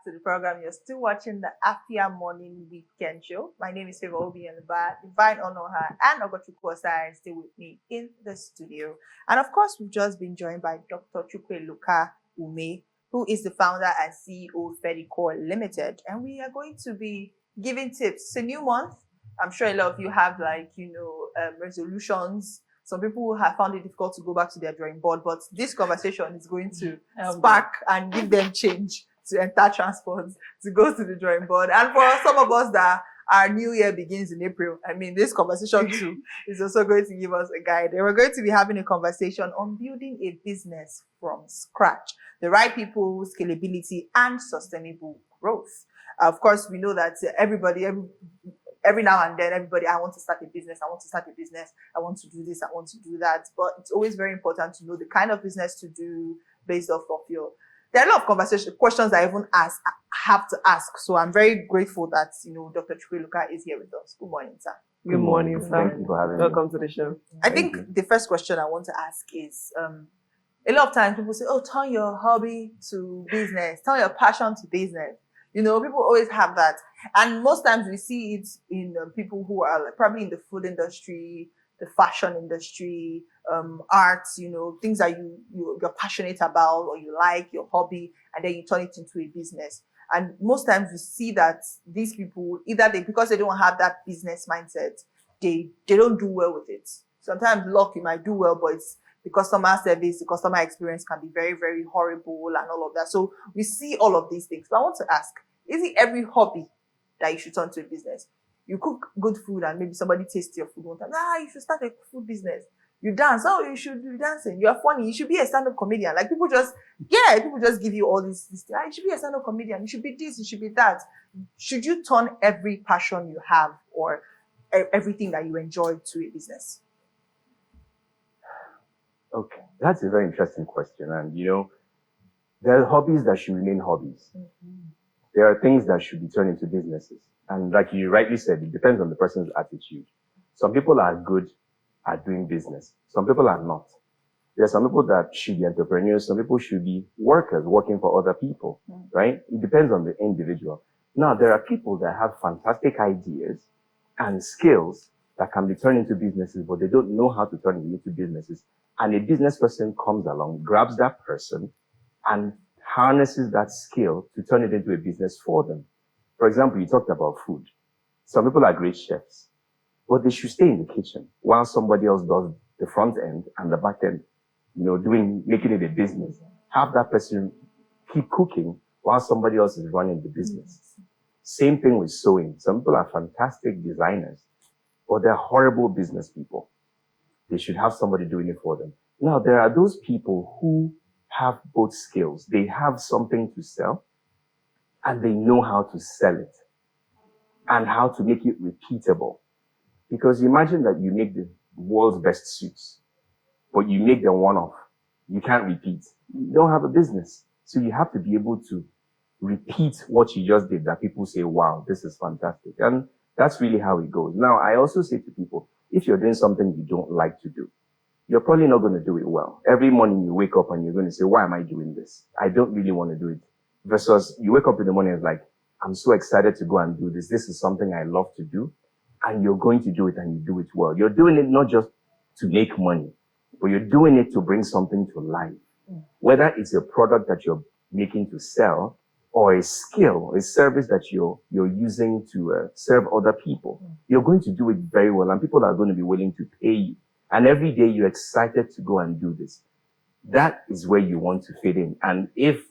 to the program. You're still watching the Afia Morning Weekend Show. My name is Favor Obi and the bar. Divine Onoha and Chukwueloka is still with me in the studio. And of course, we've just been joined by Dr. Chukwueloka Umeh, who is the founder and CEO of Fedikore Ltd. And we are going to be giving tips. It's a new month. I'm sure a lot of you have resolutions. Some people have found it difficult to go back to their drawing board, but this conversation is going to spark and give them change to enter transport, to go to the drawing board. And for some of us that our new year begins in April, I mean, this conversation too is also going to give us a guide. And we're going to be having a conversation on building a business from scratch, the right people, scalability, and sustainable growth. Of course, we know that every now and then, everybody, I want to start a business, I want to do this, I want to do that. But it's always very important to know the kind of business to do based off of there are a lot of questions I even have to ask. So I'm very grateful that, Dr. Chukwueloka is here with us. Good morning, sir. Good morning, sir. Thank you for having me. Welcome to the show. I think the first question I want to ask is, a lot of times people say, oh, turn your hobby to business, turn your passion to business. People always have that. And most times we see it in people who are probably in the food industry, the fashion industry, arts, things that you're passionate about or you like, your hobby, and then you turn it into a business. And most times we see that these people, because they don't have that business mindset, they don't do well with it. Sometimes luck, you might do well, but it's the customer service, the customer experience can be very, very horrible and all of that. So we see all of these things. But I want to ask, is it every hobby that you should turn to a business? You cook good food and maybe somebody tastes your food one time. You should start a food business. You dance. Oh, you should be dancing. You are funny. You should be a stand-up comedian. Like people just give you all this. You should be a stand-up comedian. You should be this. You should be that. Should you turn every passion you have or everything that you enjoy to a business? Okay, that's a very interesting question. And there are hobbies that should remain hobbies. Mm-hmm. There are things that should be turned into businesses. And like you rightly said, it depends on the person's attitude. Some people are good at doing business. Some people are not. There are some people that should be entrepreneurs. Some people should be workers working for other people, right? It depends on the individual. Now, there are people that have fantastic ideas and skills that can be turned into businesses, but they don't know how to turn it into businesses. And a business person comes along, grabs that person, and harnesses that skill to turn it into a business for them. For example, you talked about food. Some people are great chefs, but they should stay in the kitchen while somebody else does the front end and the back end, making it a business. Have that person keep cooking while somebody else is running the business. Same thing with sewing. Some people are fantastic designers, but they're horrible business people. They should have somebody doing it for them. Now, there are those people who have both skills. They have something to sell and they know how to sell it and how to make it repeatable. Because imagine that you make the world's best suits, but you make them one-off. You can't repeat. You don't have a business. So you have to be able to repeat what you just did that people say, wow, this is fantastic. And that's really how it goes. Now, I also say to people, if you're doing something you don't like to do, you're probably not going to do it well. Every morning you wake up and you're going to say, why am I doing this? I don't really want to do it. Versus you wake up in the morning and it's like, I'm so excited to go and do this. This is something I love to do. And you're going to do it and you do it well. You're doing it not just to make money, but you're doing it to bring something to life. Whether it's a product that you're making to sell or a skill, a service that you're using to serve other people, you're going to do it very well and people are going to be willing to pay you. And every day you're excited to go and do this. That is where you want to fit in. And if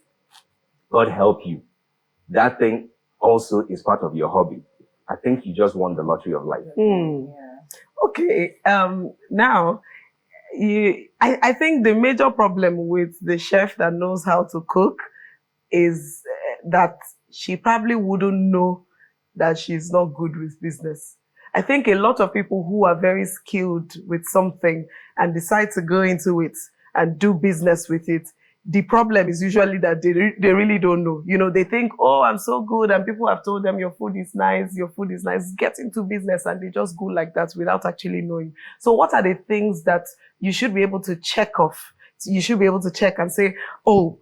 God help you, that thing also is part of your hobby. I think you just won the lottery of life. Yeah. Okay. Now, I think the major problem with the chef that knows how to cook is that she probably wouldn't know that she's not good with business. I think a lot of people who are very skilled with something and decide to go into it and do business with it, the problem is usually that they really don't know. They think, oh, I'm so good. And people have told them your food is nice. Get into business. And they just go like that without actually knowing. So what are the things that you should be able to check off? You should be able to check and say, oh,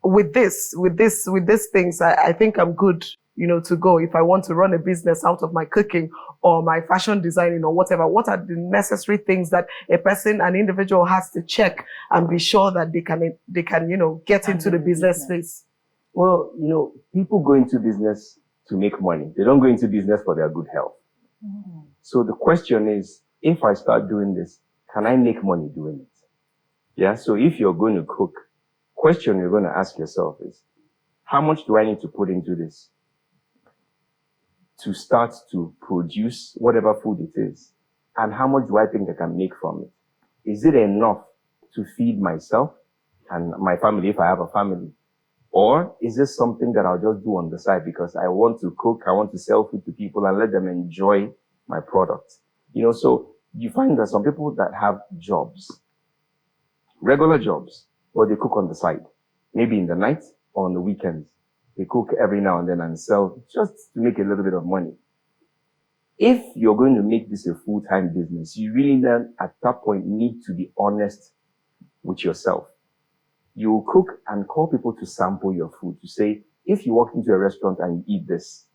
with these things, I think I'm good, to go. If I want to run a business out of my cooking or my fashion designing or whatever, what are the necessary things that an individual has to check and be sure that they can, get into the business space? Well, people go into business to make money. They don't go into business for their good health. Mm. So the question is, if I start doing this, can I make money doing it? Yeah. So if you're going to cook, question you're going to ask yourself is, how much do I need to put into this to start to produce whatever food it is? And how much do I think I can make from it? Is it enough to feed myself and my family if I have a family? Or is this something that I'll just do on the side because I want to cook, I want to sell food to people and let them enjoy my product? So you find that some people that have jobs, regular jobs, or they cook on the side, maybe in the night or on the weekends. They cook every now and then and sell just to make a little bit of money. If you're going to make this a full-time business, you really then at that point need to be honest with yourself. You cook and call people to sample your food, to say, if you walk into a restaurant and you eat this,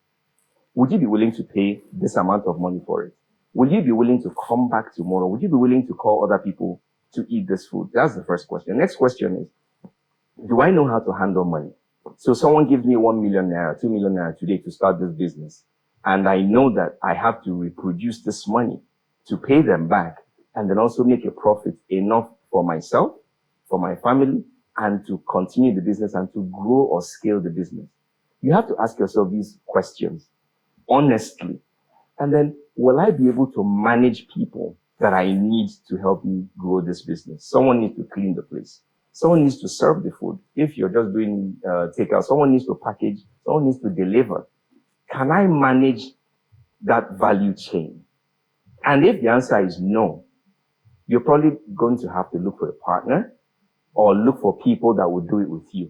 would you be willing to pay this amount of money for it? Will you be willing to come back tomorrow? Would you be willing to call other people to eat this food? That's the first question. The next question is, do I know how to handle money? So someone gives me 1 million naira, 2 million naira today to start this business. And I know that I have to reproduce this money to pay them back and then also make a profit enough for myself, for my family, and to continue the business and to grow or scale the business. You have to ask yourself these questions honestly. And then, will I be able to manage people that I need to help me grow this business? Someone needs to clean the place. Someone needs to serve the food. If you're just doing takeout, someone needs to package, someone needs to deliver. Can I manage that value chain? And if the answer is no, you're probably going to have to look for a partner or look for people that will do it with you,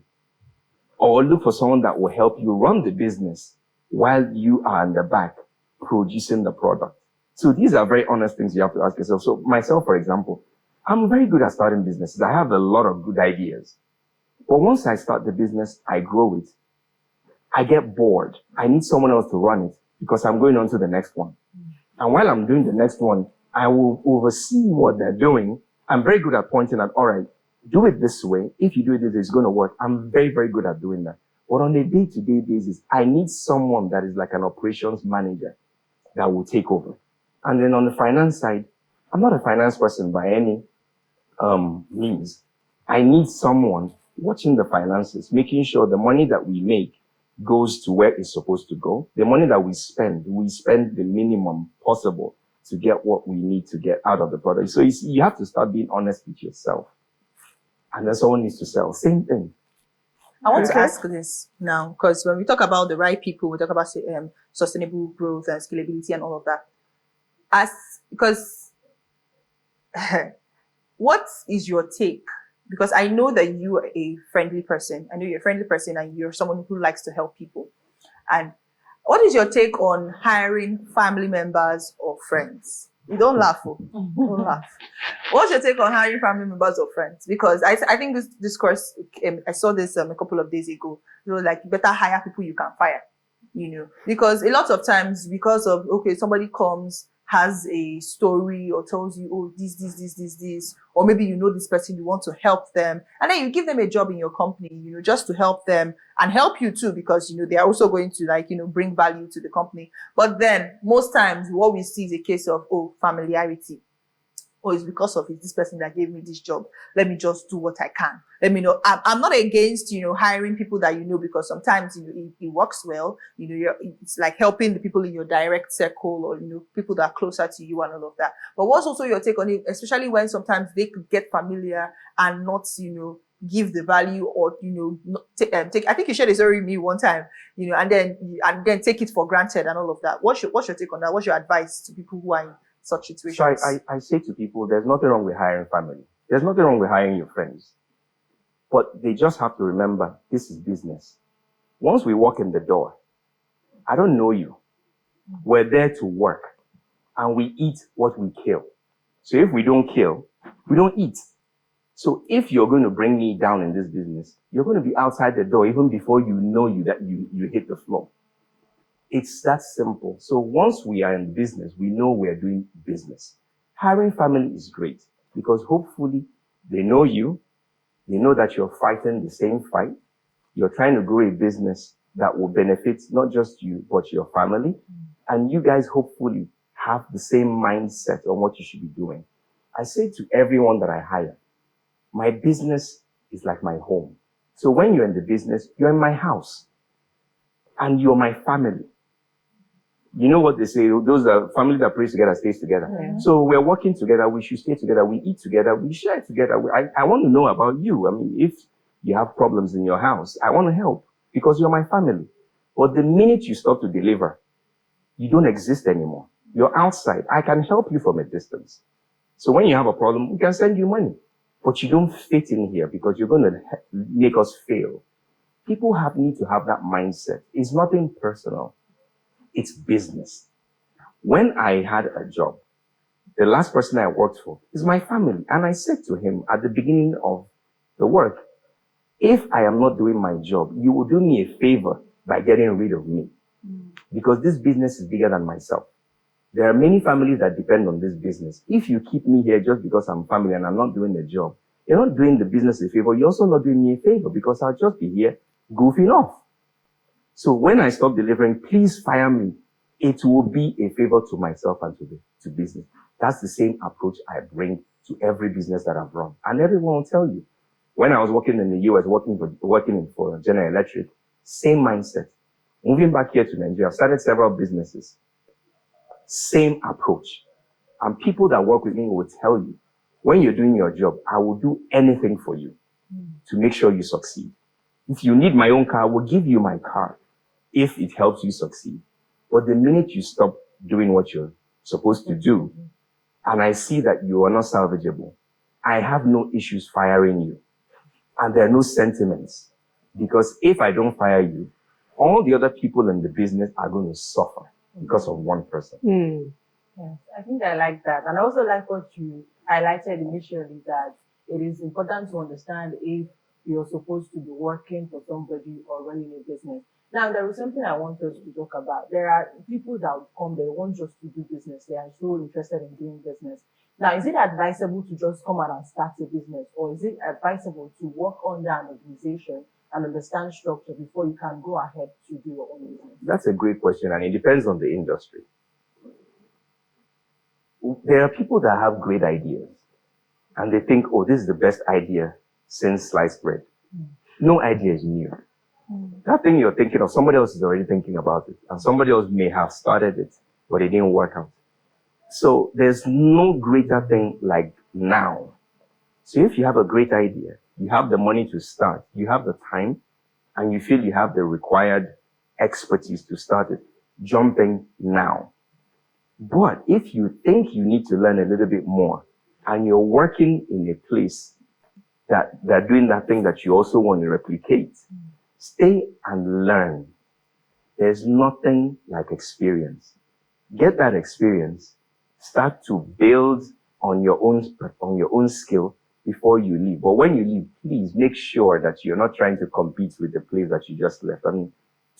or look for someone that will help you run the business while you are in the back producing the product. So these are very honest things you have to ask yourself. So myself, for example, I'm very good at starting businesses. I have a lot of good ideas. But once I start the business, I grow it. I get bored. I need someone else to run it because I'm going on to the next one. And while I'm doing the next one, I will oversee what they're doing. I'm very good at pointing at, all right, do it this way. If you do it this way, it's going to work. I'm very, very good at doing that. But on a day-to-day basis, I need someone that is like an operations manager that will take over. And then on the finance side, I'm not a finance person by any means. I need someone watching the finances, making sure the money that we make goes to where it's supposed to go. The money that we spend the minimum possible to get what we need to get out of the product. So you have to start being honest with yourself. And then someone needs to sell. Same thing. I want to ask this now, because when we talk about the right people, we talk about sustainable growth and scalability and all of that. Because what is your take? Because I know that you are a friendly person. I know you're a friendly person and you're someone who likes to help people. And what is your take on hiring family members or friends? You don't laugh. Don't laugh. What's your take on hiring family members or friends? Because I think this discourse, I saw this a couple of days ago. Like, better hire people you can fire. Because a lot of times, because of, somebody comes, has a story or tells you, oh, this, or maybe this person, you want to help them, and then you give them a job in your company, just to help them and help you too, because they are also going to bring value to the company. But then most times what we see is a case of familiarity. Oh, it's because of this person that gave me this job. Let me just do what I can. Let me know. I'm not against, hiring people that because sometimes, it works well. It's like helping the people in your direct circle or, people that are closer to you and all of that. But what's also your take on it, especially when sometimes they could get familiar and not, give the value or, take, I think you shared a story with me one time, and then take it for granted and all of that. What's your take on that? What's your advice to people who are in such situations? So I say to people, there's nothing wrong with hiring family. There's nothing wrong with hiring your friends. But they just have to remember, this is business. Once we walk in the door, I don't know you. We're there to work. And we eat what we kill. So if we don't kill, we don't eat. So if you're going to bring me down in this business, you're going to be outside the door even before you know you hit the floor. It's that simple. So once we are in business, we know we're doing business. Hiring family is great because hopefully they know you. They know that you're fighting the same fight. You're trying to grow a business that will benefit not just you, but your family. And you guys hopefully have the same mindset on what you should be doing. I say to everyone that I hire, my business is like my home. So when you're in the business, you're in my house and you're my family. You know what they say, those are families that prays together, stays together. Mm-hmm. So we're working together, we should stay together, we eat together, we share together. I want to know about you. I mean, if you have problems in your house, I want to help because you're my family. But the minute you stop to deliver, you don't exist anymore. You're outside. I can help you from a distance. So when you have a problem, we can send you money. But you don't fit in here because you're going to make us fail. People need to have that mindset. It's nothing personal. It's business. When I had a job, the last person I worked for is my family. And I said to him at the beginning of the work, if I am not doing my job, you will do me a favor by getting rid of me. Because this business is bigger than myself. There are many families that depend on this business. If you keep me here just because I'm family and I'm not doing the job, you're not doing the business a favor. You're also not doing me a favor because I'll just be here goofing off. So when I stop delivering, please fire me. It will be a favor to myself and to business. That's the same approach I bring to every business that I've run. And everyone will tell you. When I was working in the US, working for General Electric, same mindset. Moving back here to Nigeria, I've started several businesses. Same approach. And people that work with me will tell you, when you're doing your job, I will do anything for you to make sure you succeed. If you need my own car, I will give you my car if it helps you succeed. But the minute you stop doing what you're supposed to do, and I see that you are not salvageable, I have no issues firing you. And there are no sentiments. Because if I don't fire you, all the other people in the business are going to suffer because of one person. Yes, I think I like that. And I also like what you highlighted initially, that it is important to understand if you're supposed to be working for somebody or running a business. Now, there is something I want us to talk about. There are people that would come, they want just to do business. They are so interested in doing business. Now, is it advisable to just come out and start a business, or is it advisable to work under an organization and understand structure before you can go ahead to do your own business? That's a great question, and it depends on the industry. There are people that have great ideas, and they think, oh, this is the best idea since sliced bread. No idea is new. That thing you're thinking of, somebody else is already thinking about it, and somebody else may have started it, but it didn't work out. So there's no greater thing like now. So if you have a great idea, you have the money to start, you have the time, and you feel you have the required expertise to start it, jump in now. But if you think you need to learn a little bit more, and you're working in a place that they're doing that thing that you also want to replicate, stay and learn. There's nothing like experience. Get that experience. Start to build on your own skill before you leave. But when you leave, please make sure that you're not trying to compete with the place that you just left. I mean,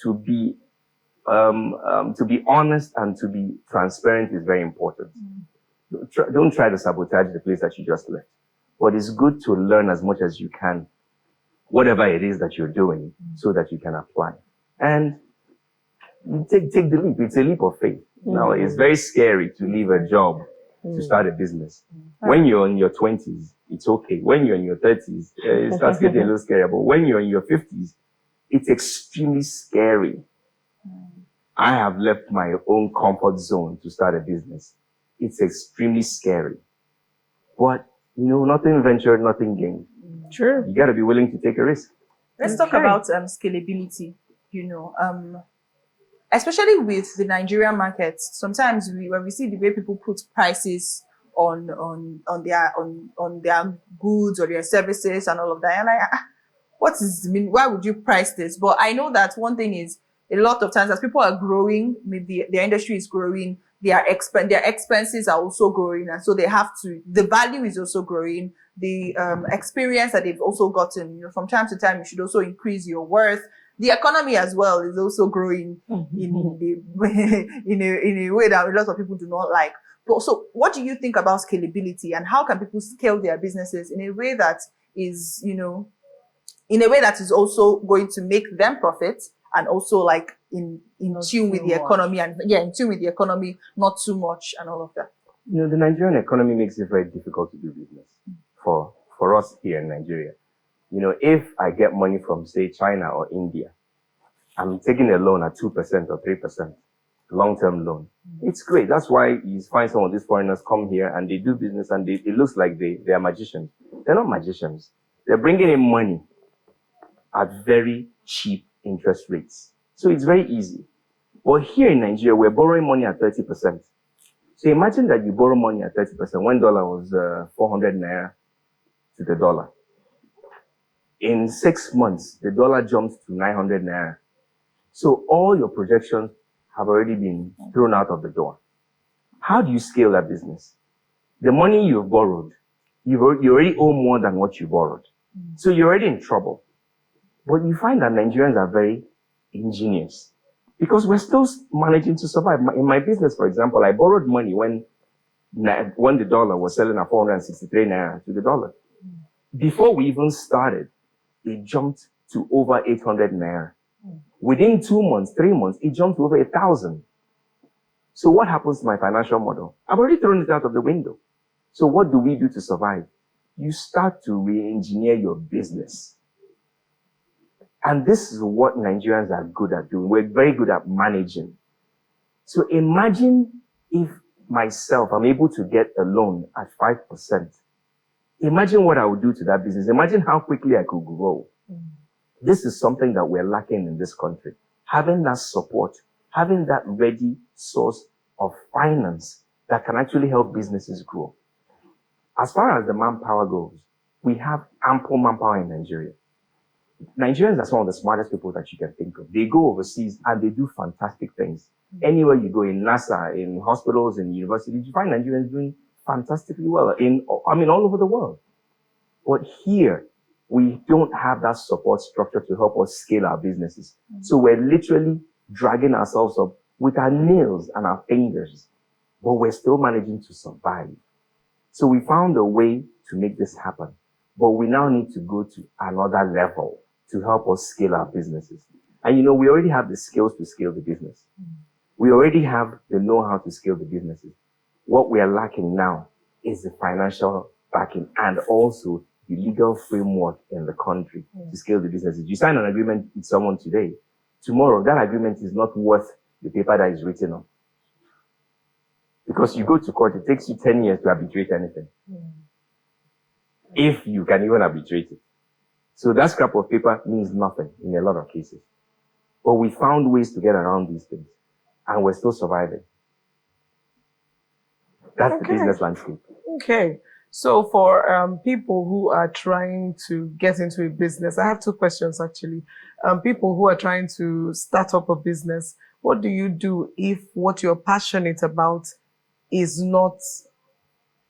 to be honest and to be transparent is very important. Don't try to sabotage the place that you just left. But it's good to learn as much as you can, whatever it is that you're doing, so that you can apply. And take the leap. It's a leap of faith. Now, it's very scary to leave a job to start a business. When you're in your 20s, it's okay. When you're in your 30s, it starts getting a little scary. But when you're in your 50s, it's extremely scary. I have left my own comfort zone to start a business. It's extremely scary. But, nothing ventured, nothing gained. Sure. You got to be willing to take a risk. Let's talk about scalability. Especially with the Nigerian market, sometimes when we see the way people put prices on their goods or their services and all of that, and what is the mean? Why would you price this? But I know that one thing is, a lot of times as people are growing, maybe their industry is growing, their expenses are also growing, and so they have to. The value is also growing. The experience that they've also gotten, from time to time, you should also increase your worth. The economy as well is also growing in a way that a lot of people do not like. But so, what do you think about scalability, and how can people scale their businesses in a way that is, in a way that is also going to make them profit, and also like in tune with the economy, and in tune with the economy, not too much, and all of that? The Nigerian economy makes it very difficult to do business for us here in Nigeria. If I get money from, say, China or India, I'm taking a loan at 2% or 3%, long-term loan. It's great. That's why you find some of these foreigners come here and they do business, and it looks like they are magicians. They're not magicians. They're bringing in money at very cheap interest rates. So it's very easy. But here in Nigeria, we're borrowing money at 30%. So imagine that you borrow money at 30% when dollar was 400 naira to the dollar. In 6 months, the dollar jumps to 900 naira. So all your projections have already been thrown out of the door. How do you scale that business? The money you've borrowed, you already owe more than what you borrowed. So you're already in trouble. But you find that Nigerians are very ingenious because we're still managing to survive. In my business, for example, I borrowed money when the dollar was selling at 463 naira to the dollar. Before we even started, it jumped to over 800 naira. Within 2 months, 3 months, it jumped to over 1,000. So what happens to my financial model? I've already thrown it out of the window. So what do we do to survive? You start to re-engineer your business. And this is what Nigerians are good at doing. We're very good at managing. So imagine if myself, I'm able to get a loan at 5%. Imagine what I would do to that business. Imagine how quickly I could grow. This is something that we're lacking in this country. Having that support, having that ready source of finance that can actually help businesses grow. As far as the manpower goes, we have ample manpower in Nigeria. Nigerians are some of the smartest people that you can think of. They go overseas and they do fantastic things. Anywhere you go, in NASA, in hospitals, in universities, you find Nigerians doing fantastically well all over the world. But here, we don't have that support structure to help us scale our businesses. So we're literally dragging ourselves up with our nails and our fingers, but we're still managing to survive. So we found a way to make this happen, but we now need to go to another level to help us scale our businesses. And we already have the skills to scale the business. We already have the know-how to scale the businesses. What we are lacking now is the financial backing and also the legal framework in the country to scale the businesses. You sign an agreement with someone today. Tomorrow, that agreement is not worth the paper that is written on. Because you go to court, it takes you 10 years to arbitrate anything. If you can even arbitrate it. So that scrap of paper means nothing in a lot of cases. But we found ways to get around these things. And we're still surviving. That's the business landscape. Okay. So for people who are trying to get into a business, I have 2 questions actually. People who are trying to start up a business, what do you do if what you're passionate about is not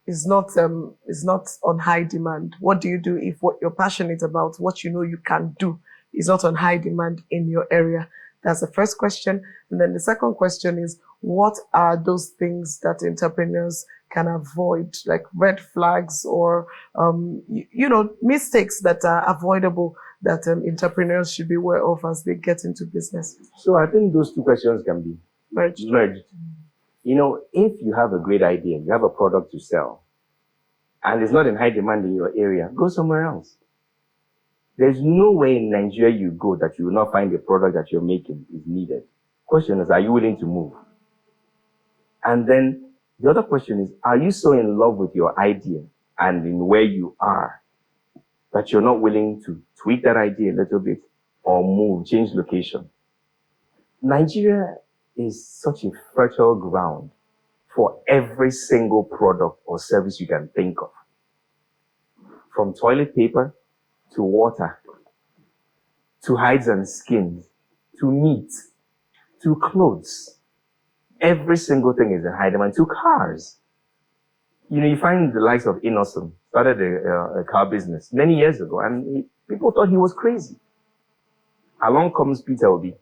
on high demand? What do you do if what you're passionate about, what you can do, is not on high demand in your area? That's the first question. And then the second question is, what are those things that entrepreneurs can avoid, like red flags or, mistakes that are avoidable that entrepreneurs should be aware of as they get into business? So I think those 2 questions can be merged. If you have a great idea, you have a product to sell, and it's not in high demand in your area, go somewhere else. There's no way in Nigeria you go that you will not find a product that you're making is needed. Question is, are you willing to move? And then the other question is, are you so in love with your idea and in where you are that you're not willing to tweak that idea a little bit or move, change location? Nigeria is such a fertile ground for every single product or service you can think of. From toilet paper, to water, to hides and skins, to meat, to clothes. Every single thing is in high demand. To cars. You find the likes of Innocent started a car business many years ago, and people thought he was crazy. Along comes Peter Obi,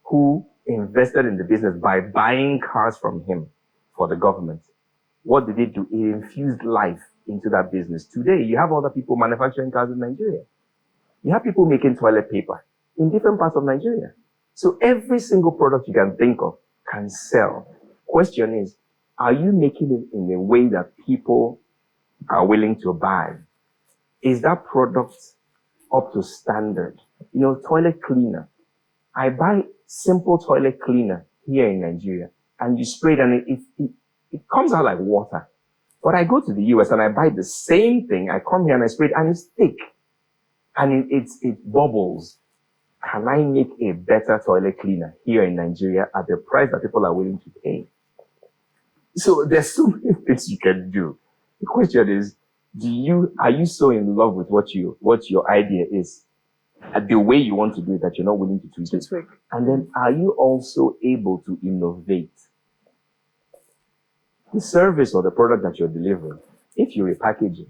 who invested in the business by buying cars from him for the government. What did it do? It infused life into that business. Today, you have other people manufacturing cars in Nigeria. You have people making toilet paper in different parts of Nigeria. So every single product you can think of can sell. Question is, are you making it in a way that people are willing to buy? Is that product up to standard? Toilet cleaner. I buy simple toilet cleaner here in Nigeria, and you spray it and it comes out like water. But I go to the US and I buy the same thing. I come here and I spray it and it's thick. And it bubbles. Can I make a better toilet cleaner here in Nigeria at the price that people are willing to pay? So there's so many things you can do. The question is, are you so in love with what your idea is, and the way you want to do it, that you're not willing to tweak it? And then are you also able to innovate? The service or the product that you're delivering, if you repackage it,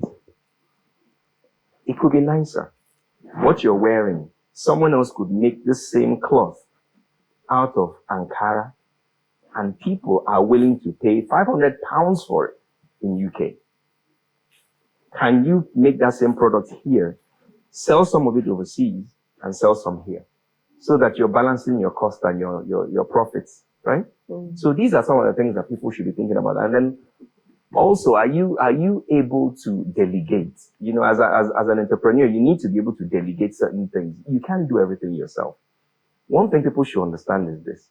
it could be nicer. What you're wearing, someone else could make the same cloth out of Ankara, and people are willing to pay £500 for it in UK. Can you make that same product here, sell some of it overseas, and sell some here, so that you're balancing your cost and your profits, right? Mm. So these are some of the things that people should be thinking about. And then also, are you able to delegate? As an entrepreneur, you need to be able to delegate certain things. You can't do everything yourself. One thing people should understand is this: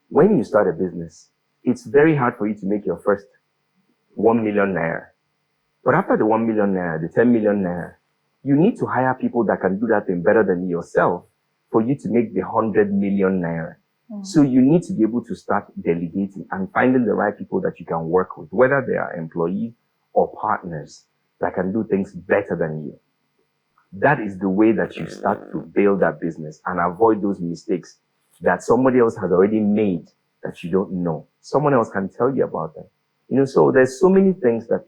when you start a business, it's very hard for you to make your first 1 million naira. But after the 1 million naira, the 10 million naira, you need to hire people that can do that thing better than yourself for you to make the 100 million naira. Mm. So you need to be able to start delegating and finding the right people that you can work with, whether they are employees or partners that can do things better than you. That is the way that you start to build that business and avoid those mistakes that somebody else has already made that you don't know. Someone else can tell you about them. So there's so many things that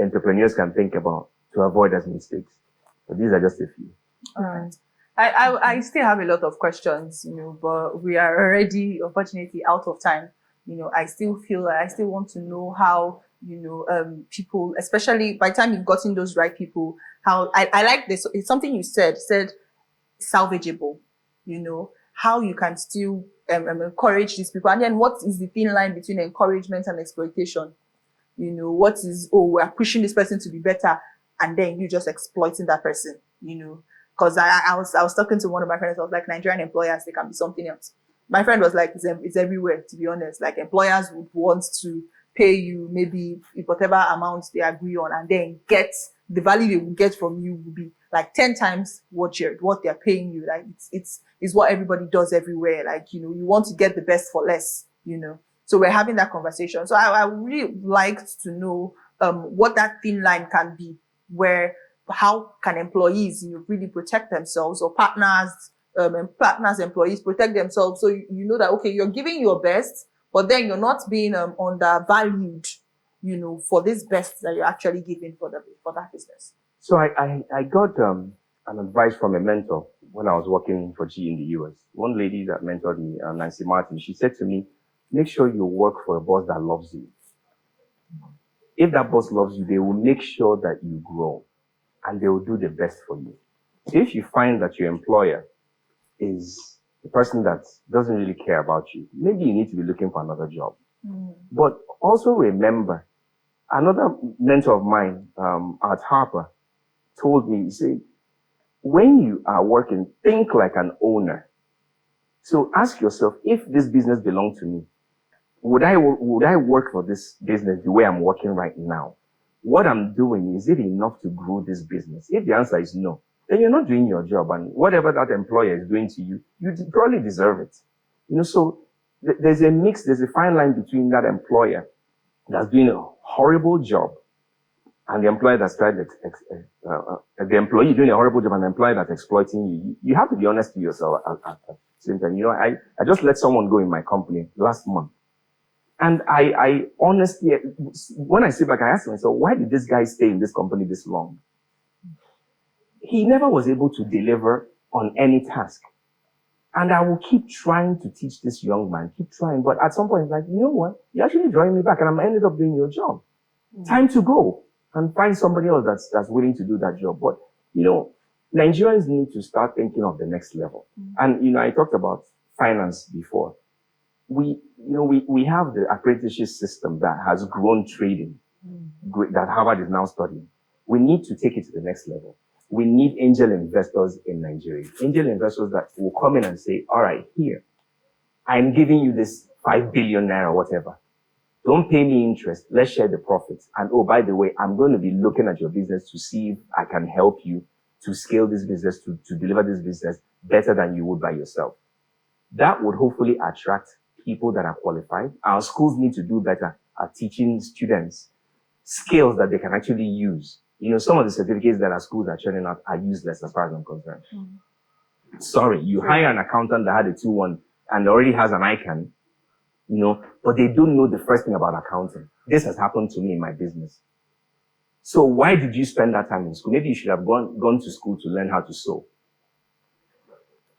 entrepreneurs can think about to avoid as mistakes. But these are just a few. All right. I still have a lot of questions, but we are already, unfortunately, out of time. I still feel like I still want to know how, people, especially by the time you've gotten those right people, how I like this. It's something you said salvageable, how you can still encourage these people. And then what is the thin line between encouragement and exploitation? What is, we're pushing this person to be better, and then you just exploiting that person, Because I was talking to one of my friends. I was like, Nigerian employers, they can be something else. My friend was like, it's everywhere, to be honest. Like, employers would want to pay you maybe whatever amount they agree on, and then get the value they will get from you will be like 10 times what they're paying you. Like, it's what everybody does everywhere. Like, you want to get the best for less, So we're having that conversation. So I would really like to know what that thin line can be, how can employees, really protect themselves, or partners, employees protect themselves. So you know that, okay, you're giving your best, but then you're not being undervalued, for this best that you're actually giving for that business. So I got an advice from a mentor when I was working for GE in the US. One lady that mentored me, Nancy Martin, she said to me, make sure you work for a boss that loves you. If that boss loves you, they will make sure that you grow, and they will do the best for you. If you find that your employer is the person that doesn't really care about you, maybe you need to be looking for another job. Mm. But also remember, another mentor of mine, Art Harper, told me, he said, when you are working, think like an owner. So ask yourself, if this business belonged to me, would I work for this business the way I'm working right now? What I'm doing, is it enough to grow this business? If the answer is no, then you're not doing your job, and whatever that employer is doing to you, you probably deserve it. So there's a mix, there's a fine line between that employer that's doing a horrible job and the employer that's trying the employee doing a horrible job and the employer that's exploiting you. You have to be honest to yourself at the same time. I just let someone go in my company last month. And I honestly, when I sit back, I ask myself, why did this guy stay in this company this long? He never was able to deliver on any task. And I will keep trying to teach this young man, keep trying. But at some point, it's like, you know what? You're actually drawing me back and I'm ended up doing your job. Time to go and find somebody else that's willing to do that job. But, you know, Nigerians need to start thinking of the next level. And, you know, I talked about finance before. We have the apprenticeship system that has grown trading, that Harvard is now studying. We need to take it to the next level. We need angel investors in Nigeria. Angel investors that will come in and say, all right, here, I'm giving you this 5 billion naira, whatever. Don't pay me interest. Let's share the profits. And oh, by the way, I'm going to be looking at your business to see if I can help you to scale this business, to deliver this business better than you would by yourself. That would hopefully attract people that are qualified. Our schools need to do better at teaching students skills that they can actually use. You know, some of the certificates that our schools are churning out are useless as far as I'm concerned. Sorry, you hire an accountant that had a 2-1 and already has an ICANN, you know, but they don't know the first thing about accounting. This has happened to me in my business. So why did you spend that time in school? Maybe you should have gone to school to learn how to sew.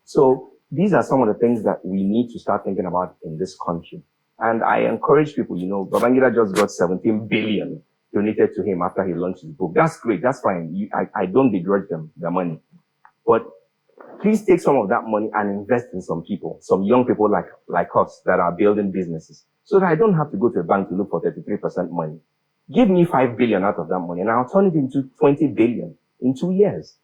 So these are some of the things that we need to start thinking about in this country. And I encourage people, you know, Babangida just got 17 billion donated to him after he launched his book. That's great. That's fine. I don't begrudge them their money. But please take some of that money and invest in some people, some young people like us that are building businesses, so that I don't have to go to a bank to look for 33% money. Give me 5 billion out of that money and I'll turn it into 20 billion in 2 years.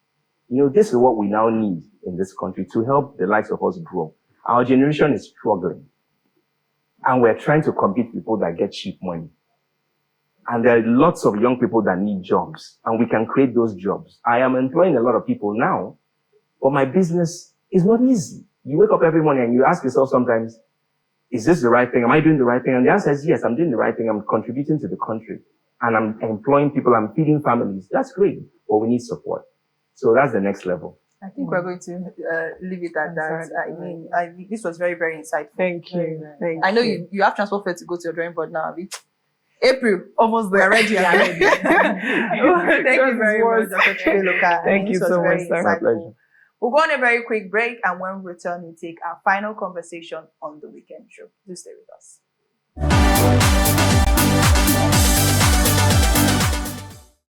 You know, this is what we now need in this country to help the likes of us grow. Our generation is struggling and we're trying to compete with people that get cheap money. And there are lots of young people that need jobs and we can create those jobs. I am employing a lot of people now, but my business is not easy. You wake up every morning and you ask yourself sometimes, is this the right thing? Am I doing the right thing? And the answer is yes, I'm doing the right thing. I'm contributing to the country and I'm employing people. I'm feeding families. That's great, but we need support. So that's the next level. I think we're going to leave it at that. I mean, this was very, very insightful. Thank you. I know you have transport fare to go to your drawing board now, Abby. April, almost there. We're ready. Thank you very much, Dr. Chukwueloka. Thank you so much, sir. My pleasure. We'll go on a very quick break, and when we return, we take our final conversation on the weekend show. Do stay with us.